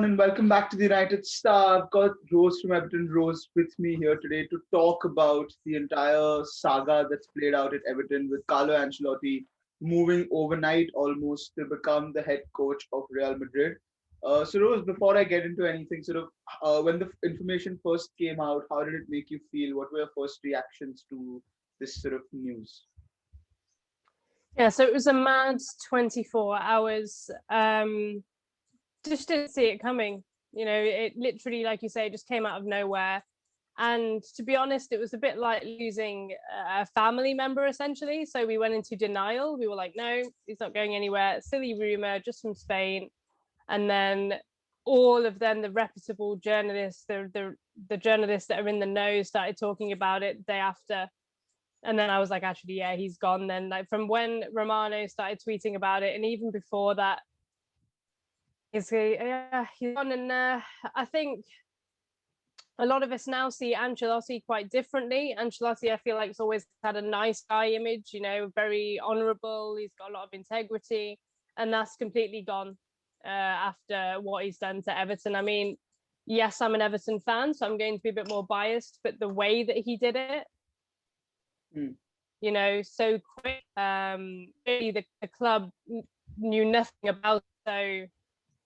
everyone, and welcome back to the United Star. I've got Rose from Everton Rose with me here today to talk about the entire saga that's played out at Everton with Carlo Ancelotti moving overnight almost to become the head coach of Real Madrid. So, Rose, before I get into anything, when the information first came out, how did it make you feel? What were your first reactions to this sort of news? Yeah, so it was a mad 24 hours. Just didn't see it coming. It literally, like you say, just came out of nowhere. And to be honest, it was a bit like losing a family member, essentially. So we went into denial. We were like, no, he's not going anywhere. Silly rumor, just from Spain. And then all of them, the reputable journalists, the journalists that are in the know started talking about it the day after. And then I was like, actually, yeah, he's gone then. Like from when Romano started tweeting about it, and even before that, he's gone. And I think a lot of us now see Ancelotti quite differently. Ancelotti, I feel like, has always had a nice guy image, very honourable. He's got a lot of integrity, and that's completely gone after what he's done to Everton. I mean, yes, I'm an Everton fan, so I'm going to be a bit more biased, but the way that he did it, so quick. Really, the club knew nothing about it, so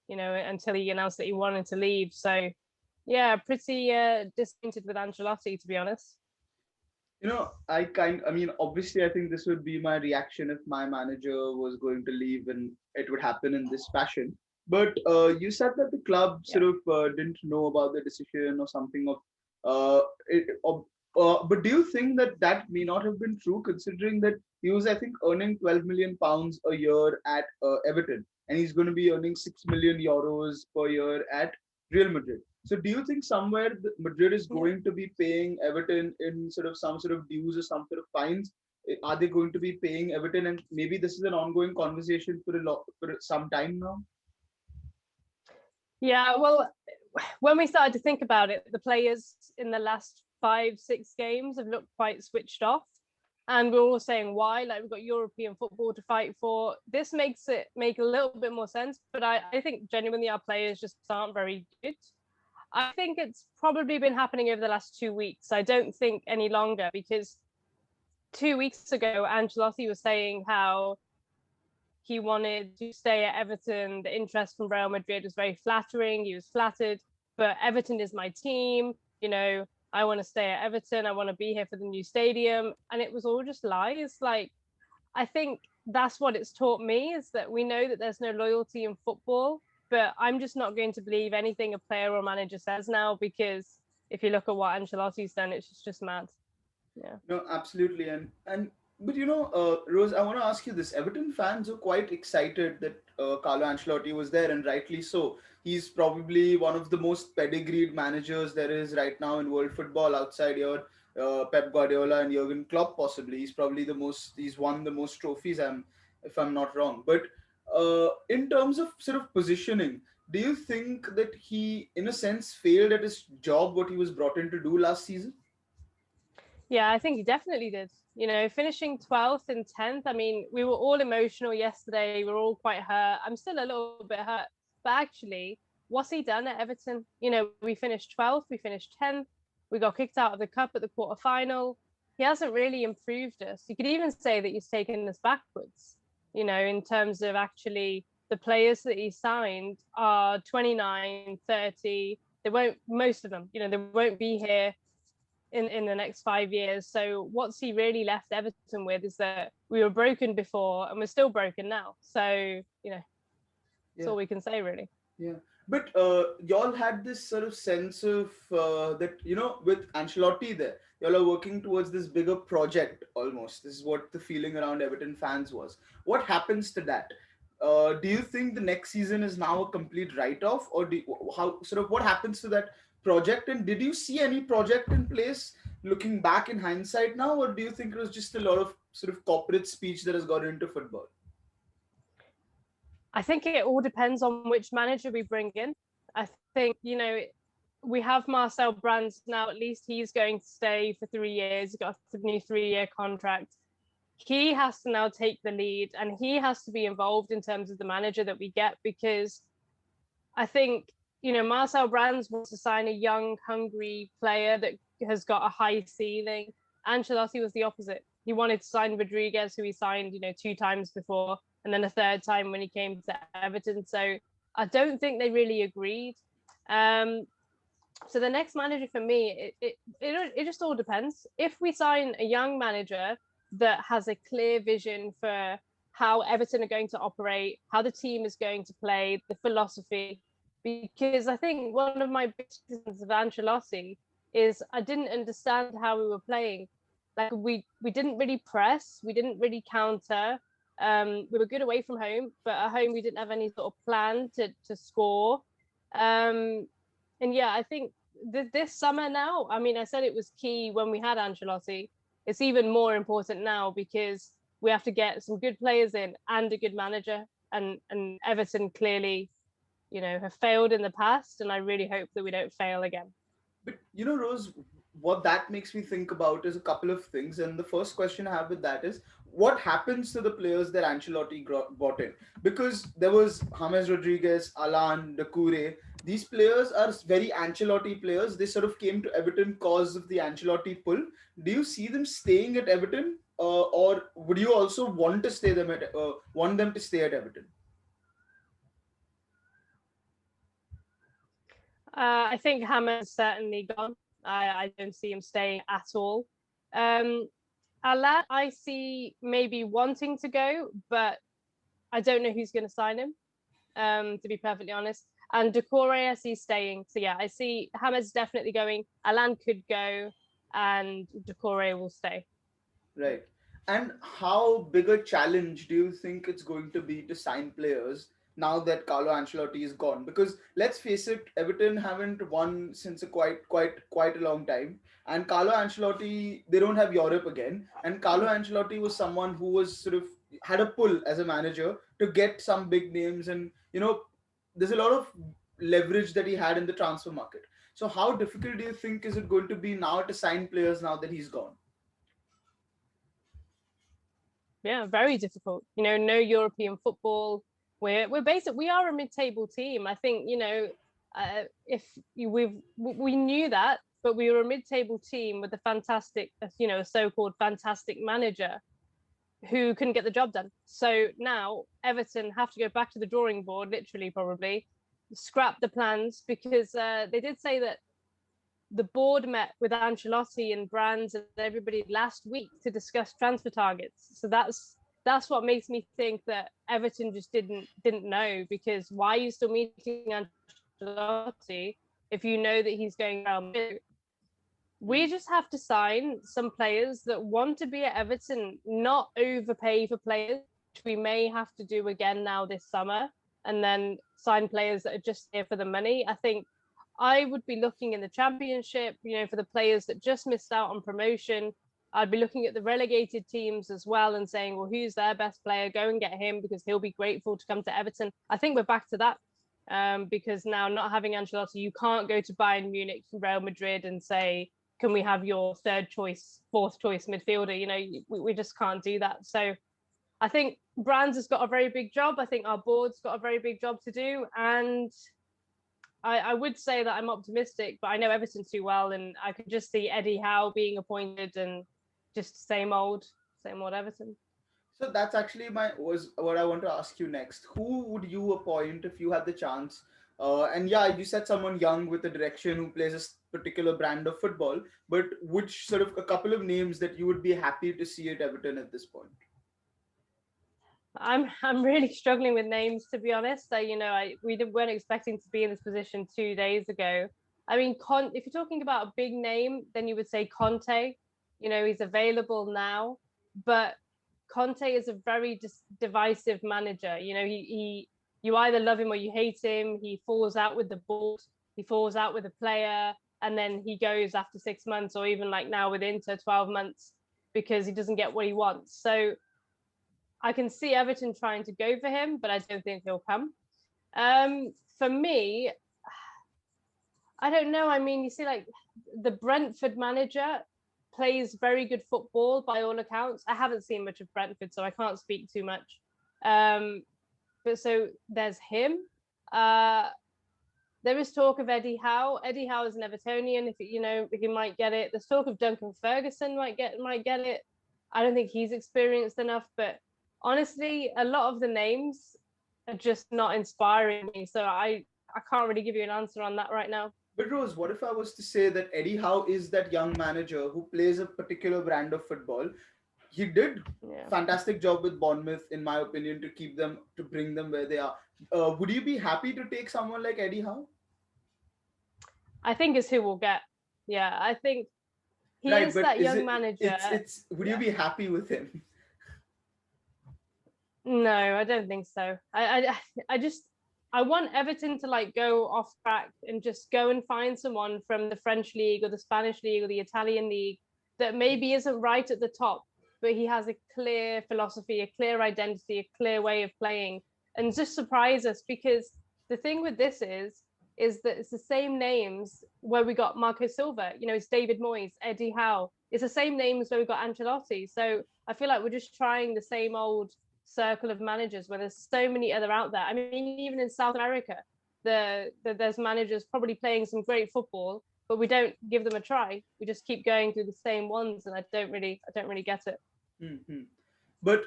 until he announced that he wanted to leave. So yeah, pretty disappointed with Ancelotti, to be honest. Obviously, I think this would be my reaction if my manager was going to leave and it would happen in this fashion. But you said that the club didn't know about the decision or something of it. But do you think that that may not have been true, considering that he was, I think, earning 12 million pounds a year at Everton, and he's going to be earning 6 million euros per year at Real Madrid? So do you think somewhere Madrid is going to be paying Everton in some sort of dues or some sort of fines? Are they going to be paying Everton? And maybe this is an ongoing conversation for some time now. Yeah, well, when we started to think about it, the players in the last 5-6 games have looked quite switched off. And we're all saying why, like we've got European football to fight for. This makes it make a little bit more sense. But I think genuinely our players just aren't very good. I think it's probably been happening over the last 2 weeks. I don't think any longer, because 2 weeks ago, Ancelotti was saying how he wanted to stay at Everton. The interest from Real Madrid was very flattering. He was flattered, but Everton is my team. I want to stay at Everton. I want to be here for the new stadium. And it was all just lies. Like, I think that's what it's taught me, is that we know that there's no loyalty in football, but I'm just not going to believe anything a player or manager says now, because if you look at what Ancelotti's done, it's just mad. Yeah. No, absolutely. But Rose, I want to ask you this. Everton fans are quite excited that Carlo Ancelotti was there, and rightly so. He's probably one of the most pedigreed managers there is right now in world football outside your Pep Guardiola and Jurgen Klopp, possibly. He's won the most trophies, if I'm not wrong. But in terms of sort of positioning, do you think that he, in a sense, failed at his job, what he was brought in to do last season? Yeah, I think he definitely did. Finishing 12th and 10th. I mean, we were all emotional yesterday. We were all quite hurt. I'm still a little bit hurt. But actually, what's he done at Everton? We finished 12th, we finished 10th. We got kicked out of the cup at the quarterfinal. He hasn't really improved us. You could even say that he's taken us backwards, in terms of actually the players that he signed are 29, 30. Most of them, they won't be here in the next 5 years. So what's he really left Everton with is that we were broken before and we're still broken now. So, that's all we can say, really. Yeah. But y'all had this sort of sense of that, with Ancelotti there, y'all are working towards this bigger project almost. This is what the feeling around Everton fans was. What happens to that? Do you think the next season is now a complete write-off, or what happens to that project? And did you see any project in place looking back in hindsight now, or do you think it was just a lot of sort of corporate speech that has got into football? I think it all depends on which manager we bring in. I think, we have Marcel Brands now. At least he's going to stay for 3 years. He got a new 3-year contract. He has to now take the lead, and he has to be involved in terms of the manager that we get, because I think, Marcel Brands wants to sign a young, hungry player that has got a high ceiling. Ancelotti was the opposite. He wanted to sign Rodriguez, who he signed, 2 times before, and then a third time when he came to Everton. So I don't think they really agreed. So the next manager for me, it just all depends. If we sign a young manager that has a clear vision for how Everton are going to operate, how the team is going to play, the philosophy, because I think one of my big criticisms of Ancelotti is I didn't understand how we were playing. Like we didn't really press, we didn't really counter. We were good away from home, but at home we didn't have any sort of plan to score. And yeah, I think this summer now, I mean, I said it was key when we had Ancelotti. It's even more important now because we have to get some good players in and a good manager. And Everton clearly, have failed in the past, and I really hope that we don't fail again. But Rose, what that makes me think about is a couple of things. And the first question I have with that is, what happens to the players that Ancelotti brought in? Because there was James Rodriguez, Alan, Doucouré. These players are very Ancelotti players. They sort of came to Everton cause of the Ancelotti pull. Do you see them staying at Everton, or would you also want them to stay at Everton? I think Hammer's certainly gone. I don't see him staying at all. Um, Alat, I see maybe wanting to go, but I don't know who's going to sign him, to be perfectly honest. And Doucouré, I see staying. So yeah, I see Hammer's definitely going. Alan could go, and Doucouré will stay. Right. And how big a challenge do you think it's going to be to sign players now that Carlo Ancelotti is gone? Because let's face it, Everton haven't won since a quite a long time. And Carlo Ancelotti, they don't have Europe again. And Carlo Ancelotti was someone who was sort of had a pull as a manager to get some big names, and there's a lot of leverage that he had in the transfer market. So how difficult do you think is it going to be now to sign players now that he's gone? Yeah, very difficult. No European football. We are a mid-table team. I think if we knew that, but we were a mid-table team with a fantastic, a so-called fantastic manager who couldn't get the job done. So now Everton have to go back to the drawing board, literally, probably scrap the plans, because they did say that the board met with Ancelotti and Brands and everybody last week to discuss transfer targets. So that's what makes me think that Everton just didn't know, because why are you still meeting Ancelotti if you know that he's going around? We just have to sign some players that want to be at Everton, not overpay for players, which we may have to do again now this summer, and then sign players that are just here for the money. I think I would be looking in the Championship, for the players that just missed out on promotion. I'd be looking at the relegated teams as well and saying, well, who's their best player? Go and get him, because he'll be grateful to come to Everton. I think we're back to that, because now, not having Ancelotti, you can't go to Bayern Munich, Real Madrid and say, can we have your third choice, fourth choice midfielder? We just can't do that. So I think Brands has got a very big job. I think our board's got a very big job to do. And I would say that I'm optimistic, but I know Everton too well, and I could just see Eddie Howe being appointed and just same old Everton. So that's actually was what I want to ask you next. Who would you appoint if you had the chance? And yeah, you said someone young with a direction who plays a particular brand of football, but which sort of a couple of names that you would be happy to see at Everton at this point? I'm really struggling with names, to be honest. We weren't expecting to be in this position 2 days ago. I mean, if you're talking about a big name, then you would say Conte. He's available now, but Conte is a very divisive manager. You either love him or you hate him. He falls out with the board, he falls out with a player, and then he goes after 6 months, or even like now with Inter, 12 months, because he doesn't get what he wants. So I can see Everton trying to go for him, but I don't think he'll come. For me, I don't know. I mean, you see, like the Brentford manager plays very good football by all accounts. I haven't seen much of Brentford, so I can't speak too much. But so there's him. There is talk of Eddie Howe. Eddie Howe is an Evertonian. If he might get it. There's talk of Duncan Ferguson might get it. I don't think he's experienced enough, but honestly, a lot of the names are just not inspiring me. So I can't really give you an answer on that right now. But Rose, what if I was to say that Eddie Howe is that young manager who plays a particular brand of football? He did Yeah. fantastic job with Bournemouth, in my opinion, to keep them, to bring them where they are. Would you be happy to take someone like Eddie Howe? I think is who we'll get. Yeah, I think he Right, is but that is young it? manager. It's. Would you Yeah. be happy with him? No, I don't think so. I just I want Everton to like go off track and just go and find someone from the French league or the Spanish league or the Italian league that maybe isn't right at the top, but he has a clear philosophy, a clear identity, a clear way of playing, and just surprise us. Because the thing with this is that it's the same names where we got Marco Silva, it's David Moyes, Eddie Howe. It's the same names where we got Ancelotti. So I feel like we're just trying the same old circle of managers where there's so many other out there. I mean, even in South America, there's managers probably playing some great football, but we don't give them a try. We just keep going through the same ones, and I don't really get it. Hmm. But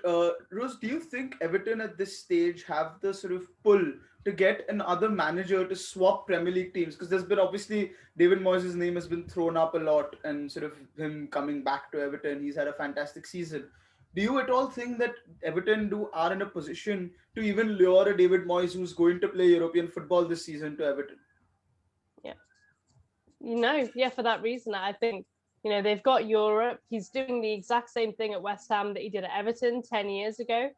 Rose, do you think Everton at this stage have the sort of pull to get another manager to swap Premier League teams? Because there's been obviously David Moyes' name has been thrown up a lot, and sort of him coming back to Everton, he's had a fantastic season. Do you at all think that Everton do are in a position to even lure a David Moyes who's going to play European football this season to Everton? Yeah, yeah. For that reason, I think they've got Europe. He's doing the exact same thing at West Ham that he did at Everton 10 years ago.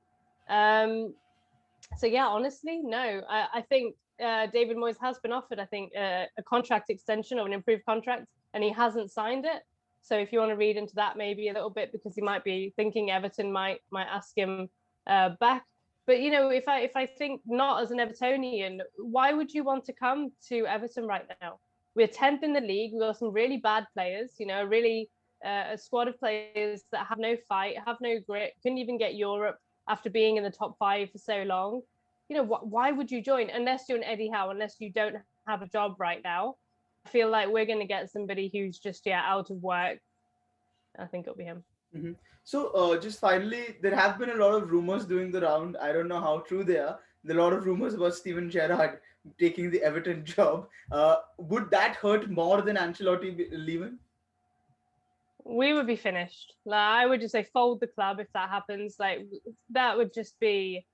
So yeah, honestly, no. I think David Moyes has been offered, I think, a contract extension or an improved contract, and he hasn't signed it. So if you want to read into that, maybe a little bit, because he might be thinking Everton might ask him back. But if I think not as an Evertonian, why would you want to come to Everton right now? We're 10th in the league. We've got some really bad players. Really a squad of players that have no fight, have no grit, couldn't even get Europe after being in the top 5 for so long. Why would you join unless you're an Eddie Howe, unless you don't have a job right now? I feel like we're going to get somebody who's just out of work. I think it'll be him. Hmm. So, just finally, there have been a lot of rumors doing the round. I don't know how true they are. There are a lot of rumors about Steven Gerrard taking the Everton job. Would that hurt more than Ancelotti leaving? We would be finished. Like, I would just say fold the club if that happens. Like, that would just be.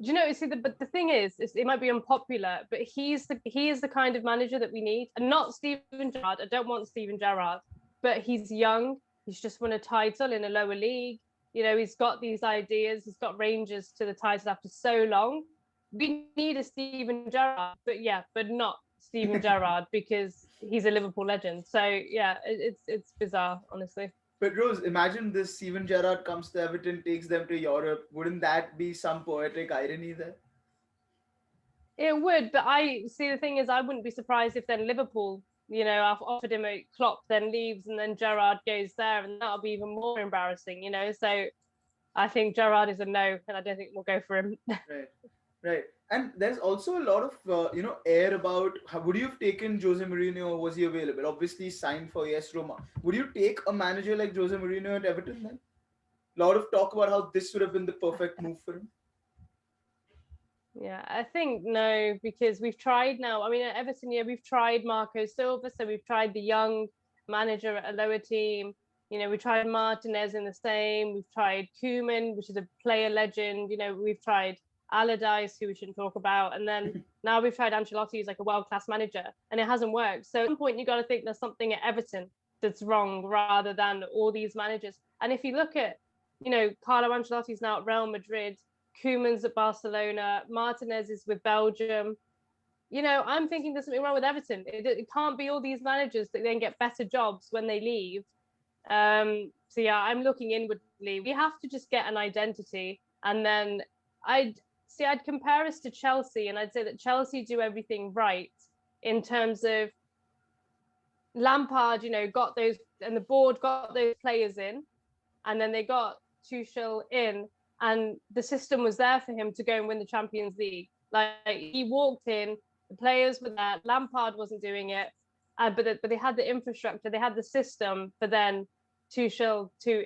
Do you know? See, but the thing is, it might be unpopular, but he is the kind of manager that we need, and not Steven Gerrard. I don't want Steven Gerrard, but he's young. He's just won a title in a lower league. He's got these ideas. He's got Rangers to the title after so long. We need a Steven Gerrard, but not Steven Gerrard because he's a Liverpool legend. So yeah, it's bizarre, honestly. But Rose, imagine this: Steven Gerrard comes to Everton, takes them to Europe. Wouldn't that be some poetic irony there? It would, but I see the thing is, I wouldn't be surprised if then Liverpool, I've offered him a Klopp, then leaves, and then Gerrard goes there, and that'll be even more embarrassing. So I think Gerrard is a no, and I don't think we'll go for him. Right, right. And there's also a lot of air about would you have taken Jose Mourinho, or was he available? Obviously signed for AS Roma. Would you take a manager like Jose Mourinho at Everton then? A lot of talk about how this would have been the perfect move for him. Yeah, I think no, because we've tried now. I mean, at Everton, we've tried Marco Silva, so we've tried the young manager at a lower team. We tried Martinez in the same. We've tried Koeman, which is a player legend. We've tried Allardyce, who we shouldn't talk about, and then now we've tried Ancelotti, who's like a world-class manager, and it hasn't worked. So at some point, you got to think there's something at Everton that's wrong, rather than all these managers. And if you look at, Carlo Ancelotti's now at Real Madrid. Koeman's at Barcelona, Martinez is with Belgium. I'm thinking there's something wrong with Everton. It can't be all these managers that then get better jobs when they leave. So yeah, I'm looking inwardly. We have to just get an identity, and then I'd compare us to Chelsea, and I'd say that Chelsea do everything right in terms of Lampard, got those, and the board got those players in, and then they got Tuchel in, and the system was there for him to go and win the Champions League. Like, he walked in, The players were there. Lampard wasn't doing it, but they had the infrastructure, they had the system for then Tuchel to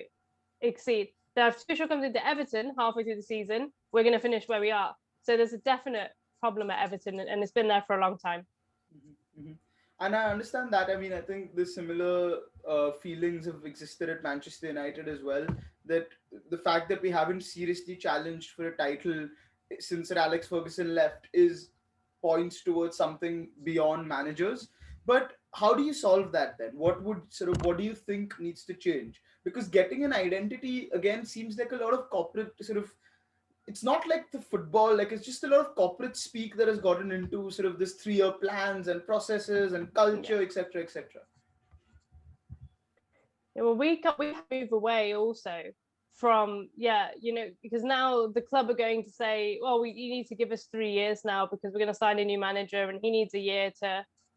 exceed. Now, if Tuchel comes into Everton halfway through the season, we're going to finish where we are. So there's a definite problem at Everton, and it's been there for a long time. Mm-hmm. And I understand that. I mean, I think the similar feelings have existed at Manchester United as well. That the fact that we haven't seriously challenged for a title since Sir Alex Ferguson left is points towards something beyond managers. But how do you solve that then? What do you think needs to change? Because getting an identity again seems like a lot of corporate sort of, it's not like the football, like it's just a lot of corporate speak that has gotten into sort of this 3 year plans and processes and Yeah. culture, etc., etc. Yeah, well, we have to move away also from, because now the club are going to say, well, you need to give us 3 years now because we're going to sign a new manager and he needs a year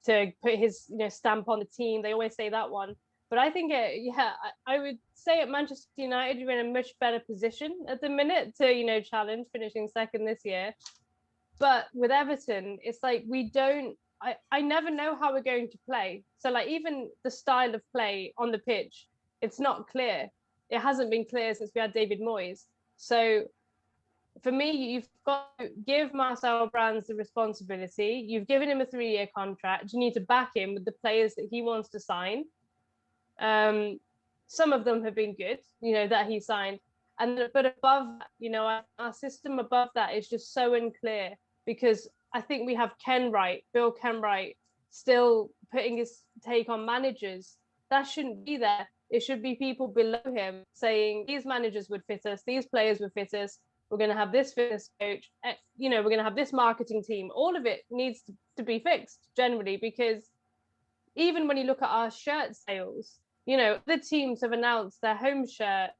to put his stamp on the team. They always say that one. But I think I would say at Manchester United we're in a much better position at the minute to challenge finishing second this year. But with Everton, it's like we don't. I never know how we're going to play. So like even the style of play on the pitch, it's not clear. It hasn't been clear since we had David Moyes. So for me, you've got to give Marcel Brands the responsibility. You've given him a 3-year contract. You need to back him with the players that he wants to sign. Some of them have been good, that he signed. But above that, our system above that is just so unclear because I think we have Bill Kenwright, still putting his take on managers. That shouldn't be there. It should be people below him saying these managers would fit us, these players would fit us. We're going to have this fitness coach. We're going to have this marketing team. All of it needs to be fixed generally because even when you look at our shirt sales, the teams have announced their home shirt.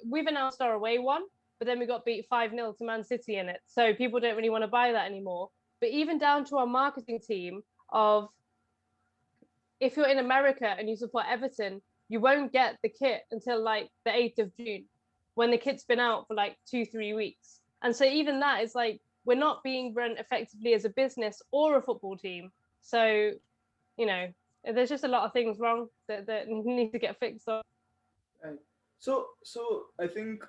We've announced our away one, but then we got beat 5-0 to Man City in it. So people don't really want to buy that anymore. But even down to our marketing team of, if you're in America and you support Everton, you won't get the kit until like the 8th of June when the kit's been out for like 2-3 weeks. And so even that is like, we're not being run effectively as a business or a football team. So, there's just a lot of things wrong that need to get fixed on. Right. So I think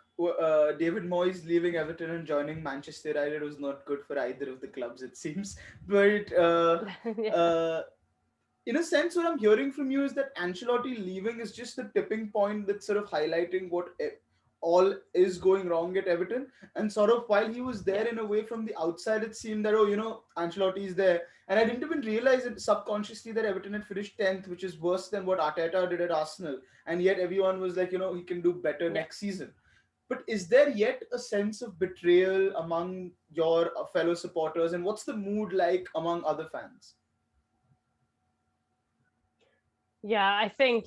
David Moyes leaving Everton and joining Manchester United was not good for either of the clubs, it seems. But Yeah. uh, in a sense, what I'm hearing from you is that Ancelotti leaving is just the tipping point that's sort of highlighting what all is going wrong at Everton. And sort of while he was there, Yeah. in a way, from the outside, it seemed that, oh, Ancelotti is there. And I didn't even realize it subconsciously that Everton had finished 10th, which is worse than what Arteta did at Arsenal. And yet everyone was like, he can do better Yeah. next season. But is there yet a sense of betrayal among your fellow supporters? And what's the mood like among other fans? Yeah, I think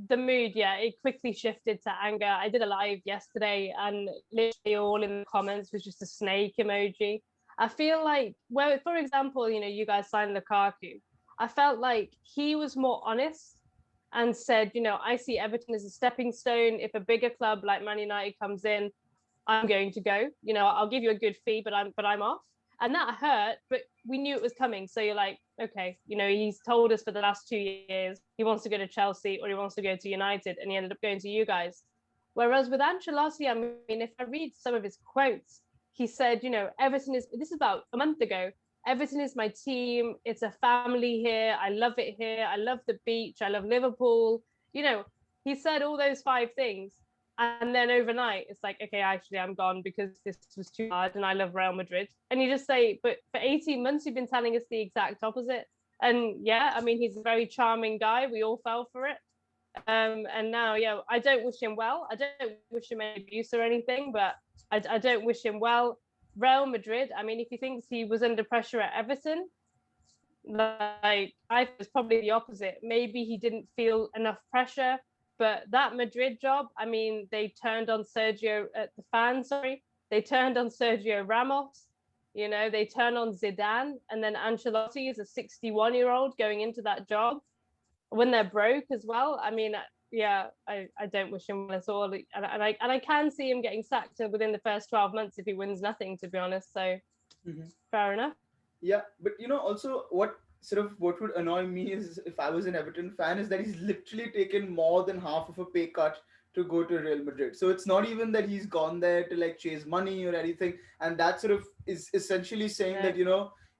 the mood, it quickly shifted to anger. I did a live yesterday and literally all in the comments was just a snake emoji. I feel like, well, for example, you guys signed Lukaku. I felt like he was more honest and said, I see Everton as a stepping stone. If a bigger club like Man United comes in, I'm going to go. I'll give you a good fee, but I'm off. And that hurt, but we knew it was coming. So you're like, okay, he's told us for the last 2 years he wants to go to Chelsea or he wants to go to United, and he ended up going to you guys. Whereas with Ancelotti, I mean, if I read some of his quotes, he said, Everton is, this is about a month ago, Everton is my team. It's a family here. I love it here. I love the beach. I love Liverpool. He said all those 5 things. And then overnight, it's like, okay, actually, I'm gone because this was too hard and I love Real Madrid. And you just say, but for 18 months, you've been telling us the exact opposite. And yeah, I mean, he's a very charming guy. We all fell for it. And now, I don't wish him well. I don't wish him any abuse or anything, but I don't wish him well. Real Madrid, I mean, if he thinks he was under pressure at Everton, like I think it's probably the opposite. Maybe he didn't feel enough pressure, but that Madrid job, I mean, they turned on they turned on Sergio Ramos. They turn on Zidane, and then Ancelotti is a 61-year-old going into that job when they're broke as well. I mean, I don't wish him well at all, and I can see him getting sacked within the first 12 months if he wins nothing, to be honest. So Mhm. fair enough. Yeah, but also what would annoy me is if I was an Everton fan is that he's literally taken more than half of a pay cut to go to Real Madrid. So it's not even that he's gone there to like chase money or anything, and that sort of is essentially saying No. that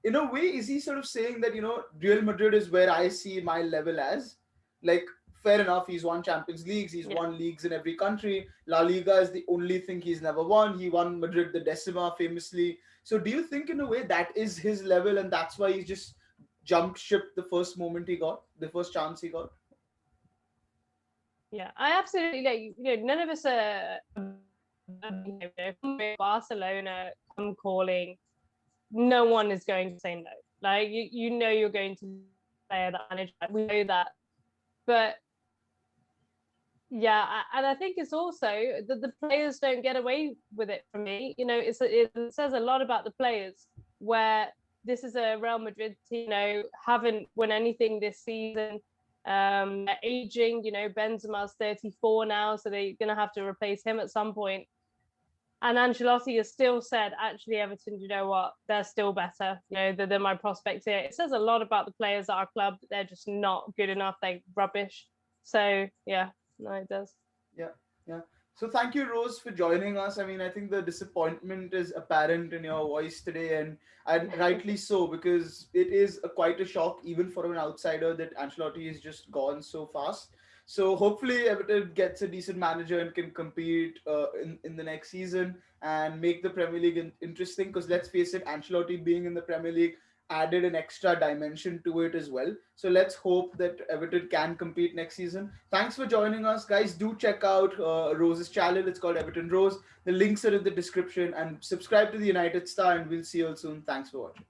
in a way, is he sort of saying that Real Madrid is where I see my level as, like, fair enough, he's won Champions Leagues, he's Yeah. won leagues in every country. La Liga is the only thing he's never won. He won Madrid the Decima famously. So do you think in a way that is his level and that's why he just jumped ship the first moment he got, the first chance he got? Yeah, I absolutely like none of us are if Barcelona come calling, no one is going to say no. Like you're going to play that manager. We know that, but yeah, and I think it's also that the players don't get away with it. For me, it says a lot about the players. Where this is a Real Madrid team, haven't won anything this season. They're aging. Benzema's 34 now, so they're gonna have to replace him at some point. And Ancelotti has still said, actually, Everton, you know what? They're still better, than my prospects here. It says a lot about the players at our club. They're just not good enough. They're rubbish. So yeah, no, it does. Yeah, yeah. So thank you, Rose, for joining us. I mean, I think the disappointment is apparent in your voice today, and rightly so, because it is quite a shock, even for an outsider, that Ancelotti is just gone so fast. So hopefully Everton gets a decent manager and can compete in the next season and make the Premier League interesting. Because let's face it, Ancelotti being in the Premier League added an extra dimension to it as well. So let's hope that Everton can compete next season. Thanks for joining us, guys. Do check out Rose's channel. It's called Everton Rose. The links are in the description, and subscribe to the United Star. And we'll see you all soon. Thanks for watching.